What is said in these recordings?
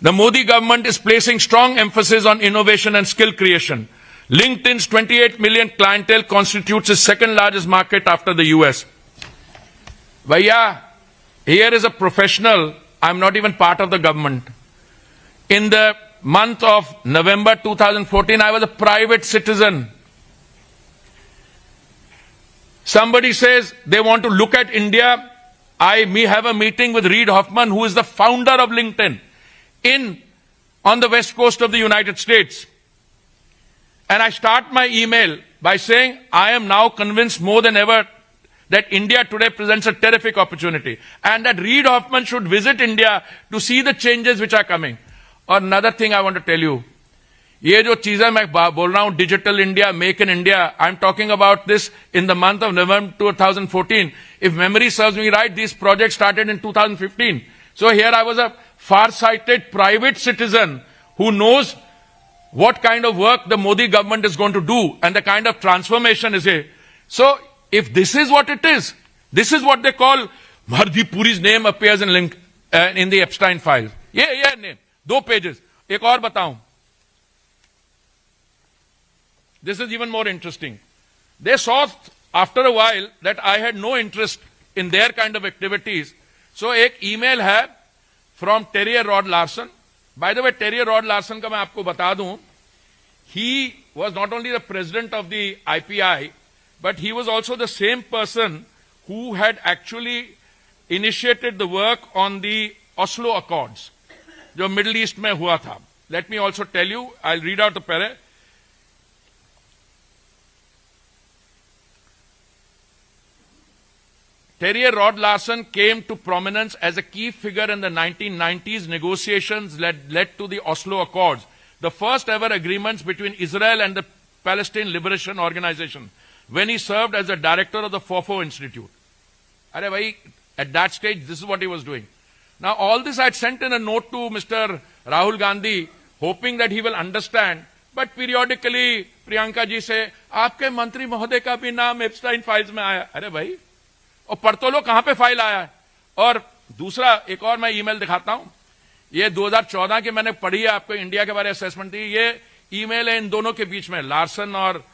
The Modi government is placing strong emphasis on innovation and skill creation. LinkedIn's 28 million clientele constitutes its second largest market after the US. Vaya, here is a professional. I'm not even part of the government. In the month of November 2014, I was a private citizen. Somebody says they want to look at India. I may have a meeting with Reid Hoffman, who is the founder of LinkedIn, on the west coast of the United States. And I start my email by saying, I am now convinced more than ever that India today presents a terrific opportunity and that Reid Hoffman should visit India to see the changes which are coming. Or another thing I want to tell you, ये जो चीजें मैं बोल रहा हूं, digital India, make in India, I am talking about this in the month of November 2014. If memory serves me right, these projects started in 2015. So here I was a far-sighted private citizen who knows what kind of work the Modi government is going to do and the kind of transformation is here. So if this is what it is, this is what they call Hardip Puri's name appears in the Epstein files. Yeah, name. 2 pages. एक और बताऊं. This is even more interesting. They saw after a while that I had no interest in their kind of activities. So एक email है from Terry Rod Larson. By the way, Terry Rod Larson का मैं आपको बता दूं, he was not only the president of the IPI, but he was also the same person who had actually initiated the work on the Oslo Accords, जो Middle East में हुआ था. Let me also tell you, I'll read out the para. Terry Rod Larson came to prominence as a key figure in the 1990s negotiations led to the Oslo Accords, the first ever agreements between Israel and the Palestine Liberation Organization, when he served as the director of the FOFO Institute. Arey bhai, at that stage, this is what he was doing. Now, all this I had sent in a note to Mr. Rahul Gandhi, hoping that he will understand, but periodically, Priyanka ji say, आपके मंत्री महोदय का भी नाम एप्स्टाइन files में आया. अरे भाई, और पढ़ तो लो कहां पे फाइल आया है. और दूसरा एक और मैं ईमेल दिखाता हूं, ये 2014 की मैंने पढ़ी है, आपको इंडिया के बारे में असेसमेंट दी. ये ईमेल है इन दोनों के बीच में, लार्सन और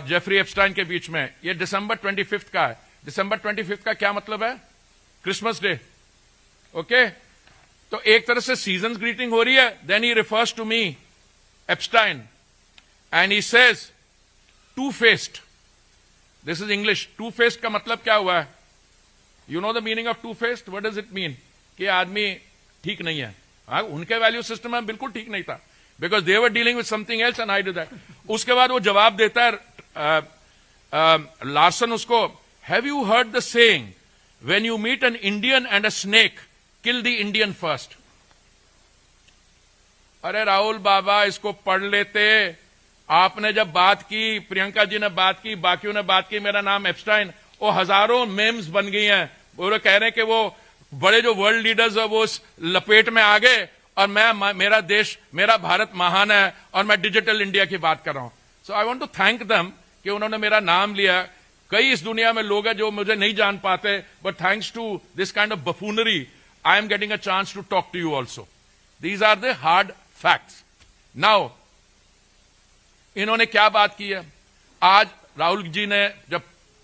जेफरी एप्स्टाइन के बीच में. ये दिसंबर 25 का है. दिसंबर 25 का क्या मतलब है? Christmas day. ओके, तो एक तरह से सीजन ग्रीटिंग हो रही है. Then he refers to me Epstein and he says two faced. This is English. Two faced का मतलब क्या हुआ है? You know the meaning of two-faced? What does it mean? कि आदमी ठीक नहीं है. उनके वैल्यू सिस्टम में बिल्कुल ठीक नहीं था. Because they were dealing with something else and I did that. उसके बाद वो जवाब देता है लार्सन उसको, Have you heard the saying, when you meet an Indian and a snake, kill the Indian first? अरे राहुल बाबा, इसको पढ़ लेते. आपने जब बात की, प्रियंका जी ने बात की, बाकियों ने बात की, मेरा नाम एप्स्टाइन, वो हजारों मेम्स बन गई हैं. वो कह रहे हैं कि वो बड़े जो वर्ल्ड लीडर्स है वो उस लपेट में आ गए और मेरा देश, मेरा भारत महान है और मैं डिजिटल इंडिया की बात कर रहा हूं. So I want to thank them कि उन्होंने मेरा नाम लिया. कई इस दुनिया में लोग हैं जो मुझे नहीं जान पाते, but thanks to this kind of buffoonery I am getting a chance to talk to you also. These are the hard facts. Now इन्होंने क्या बात की है? आज राहुल जी ने जब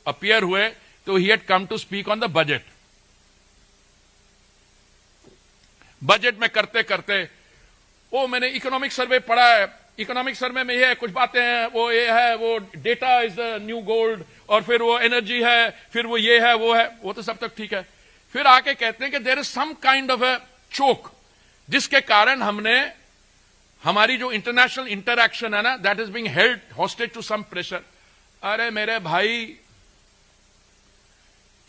अपीयर हुए तो he had come to speak on the budget. Budget में करते करते वो मैंने इकोनॉमिक सर्वे पढ़ा है. इकोनॉमिक सर्वे में ये है, कुछ बातें हैं, वो ये है, वो data is the new gold, और फिर वो एनर्जी है, फिर वो ये है, वो है, वो तो सब तक ठीक है. फिर आके कहते हैं कि there is some kind of a choke, जिसके कारण हमने हमारी जो इंटरनेशनल इंटरैक्शन है ना, that is being held hostage to some pressure. अरे मेरे भाई,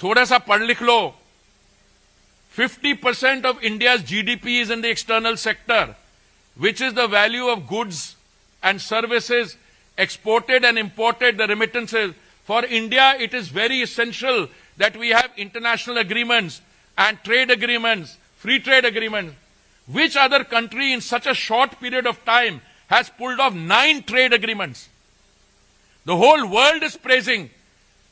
थोड़ा सा पढ़ लिख लो. 50% of India's GDP is in the external sector, which is the value of goods and services exported and imported, the remittances. For India, it is very essential that we have international agreements and trade agreements, free trade agreements. Which other country in such a short period of time has pulled off 9 trade agreements? The whole world is praising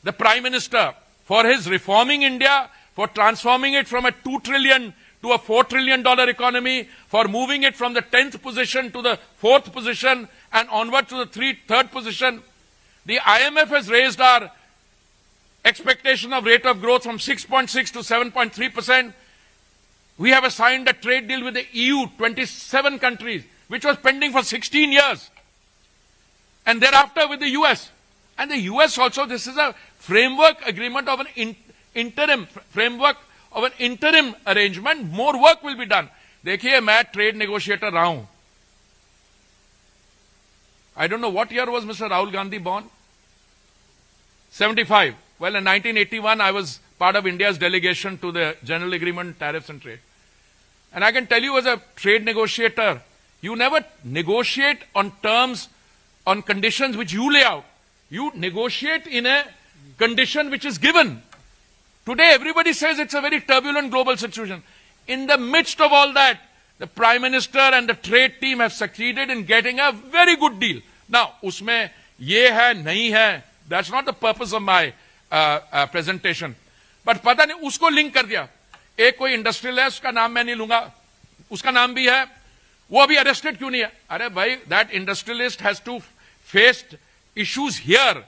the Prime Minister for his reforming India, for transforming it from a $2 trillion to a $4 trillion economy, for moving it from the 10th position to the 4th position and onward to the 3rd position. The IMF has raised our expectation of rate of growth from 6.6 to 7.3%. We have signed a trade deal with the EU, 27 countries, which was pending for 16 years. And thereafter with the US. And the US also, this is a framework agreement of an interim framework of an interim arrangement. More work will be done. देखिए मैं trade negotiator रहा हूं. I don't know what year was Mr. Rahul Gandhi born? 75. Well, in 1981, I was part of India's delegation to the General Agreement, Tariffs and Trade. And I can tell you as a trade negotiator, you never negotiate on terms, on conditions which you lay out. You negotiate in a condition which is given. Today, everybody says it's a very turbulent global situation. In the midst of all that, the Prime Minister and the trade team have succeeded in getting a very good deal. Now, usme ye hai, nahi hai, that's not the purpose of my presentation. But pata nahi, usko link kar diya. एक कोई industrial है, उसका नाम मैं नहीं लूंगा, उसका नाम भी है, वो अभी अरेस्टेड क्यों नहीं है? अरे भाई, that industrialist has to faced issues here.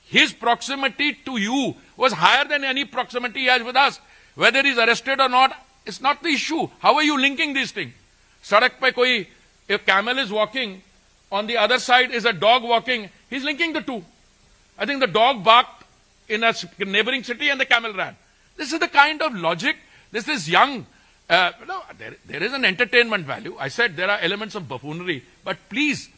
His proximity to you was higher than any proximity he has with us. Whether he's arrested or not, it's not the issue. How are you linking these things? Sadak pe koi, a camel is walking, on the other side is a dog walking, he's linking the two. I think the dog barked in a neighboring city and the camel ran. This is the kind of logic. This is young. There is an entertainment value. I said there are elements of buffoonery. But please,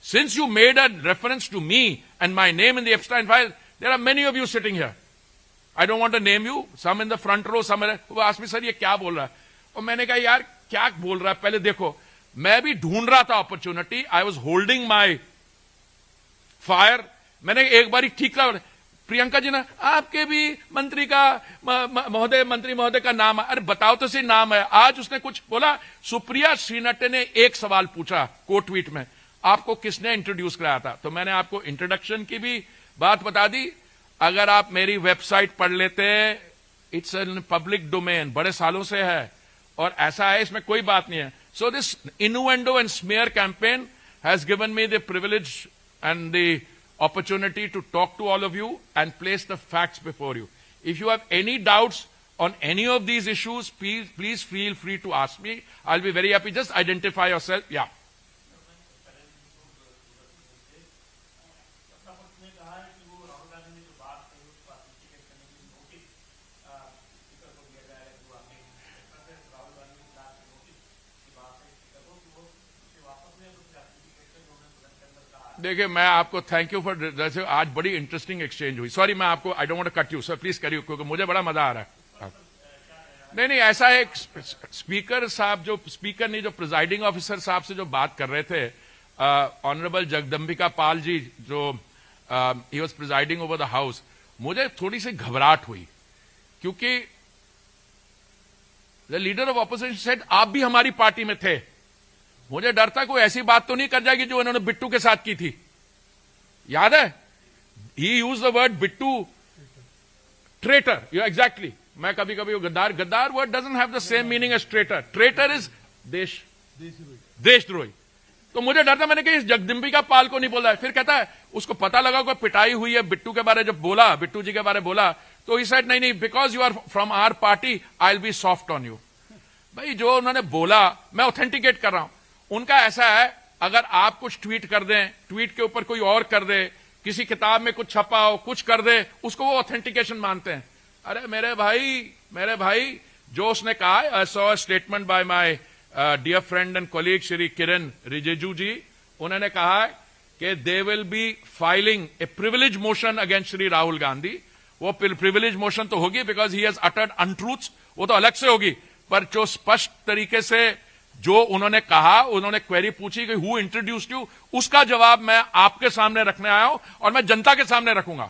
since you made a reference to me and my name in the Epstein file, there are many of you sitting here. I don't want to name you. Some in the front row, some who asked me, sir, ये क्या बोल रहा है? और मैंने कहा, यार, क्या बोल रहा है? पहले देखो, मैं भी ढूंढ रहा था opportunity. I was holding my fire. मैंने एक बारी ठीक करा, प्रियंका जी ना, आपके भी मंत्री का मंत्री महोदय का नाम है. अरे बताओ तो सही नाम है. आज उसने कुछ बोला. सुप्रिया श्रीनटे ने एक सवाल पूछा को ट्वीट में, आपको किसने इंट्रोड्यूस कराया था? तो मैंने आपको इंट्रोडक्शन की भी बात बता दी. अगर आप मेरी वेबसाइट पढ़ लेते, इट्स इन पब्लिक डोमेन, बड़े सालों से है और ऐसा है, इसमें कोई बात नहीं है. So this innuendo and smear campaign has given me the privilege and the opportunity to talk to all of you and place the facts before you. If you have any doubts on any of these issues, please feel free to ask me. I'll be very happy. Just identify yourself. Yeah. देखिए, मैं आपको thank you for, जैसे आज बड़ी interesting exchange हुई. Sorry, मैं आपको, I don't want to cut you sir, please करिए, क्योंकि मुझे बड़ा मजा आ रहा है. नहीं, ऐसा है, स्पीकर साहब, जो स्पीकर नहीं, जो प्रिजाइडिंग ऑफिसर साहब से जो बात कर रहे थे, ऑनरेबल जगदम्बिका पाल जी, जो he was presiding over the house, मुझे थोड़ी सी घबराहट हुई, क्योंकि the leader of opposition said आप भी हमारी पार्टी में थे. मुझे डर था कोई ऐसी बात तो नहीं कर जाएगी जो उन्होंने बिट्टू के साथ की थी. याद है, he use the word Bittu traitor. You exactly. मैं कभी कभी गद्दार word doesn't have the same meaning as traitor. Traitor is देशद्रोही. तो मुझे डर था, मैंने कहा इस जगदम्बिका पाल को नहीं बोला है. फिर कहता है उसको पता लगा कोई पिटाई हुई है बिट्टू के बारे, जब बोला, बिट्टू जी के बारे बोला, तो ही सेड नहीं, because you are from our party I will be soft on you. भाई, जो उन्होंने बोला मैं ऑथेंटिकेट कर रहा हूं. उनका ऐसा है, अगर आप कुछ ट्वीट कर दें, ट्वीट के ऊपर कोई और कर दे, किसी किताब में कुछ छपा हो, कुछ कर दे, उसको वो ऑथेंटिकेशन मानते हैं. अरे मेरे भाई, जो उसने कहा, I saw a statement by my dear friend and colleague Shri Kiren Rijiju ji. उन्होंने कहा कि they will be filing a privilege motion against Shri Rahul Gandhi. वो प्रिविलेज मोशन तो होगी because he has uttered untruths, वो तो अलग से होगी. पर जो स्पष्ट तरीके से जो उन्होंने कहा, उन्होंने क्वेरी पूछी कि हु इंट्रोड्यूस्ड यू, उसका जवाब मैं आपके सामने रखने आया हूं और मैं जनता के सामने रखूंगा.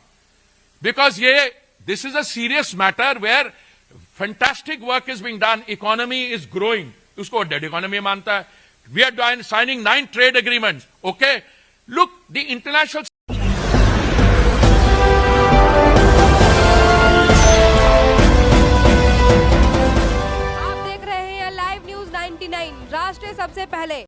Because this is a serious matter where fantastic work is being done. Economy is growing. उसको डेड इकोनॉमी मानता है. We are signing 9 trade agreements. Okay, look, the international 99 राष्ट्र सबसे पहले।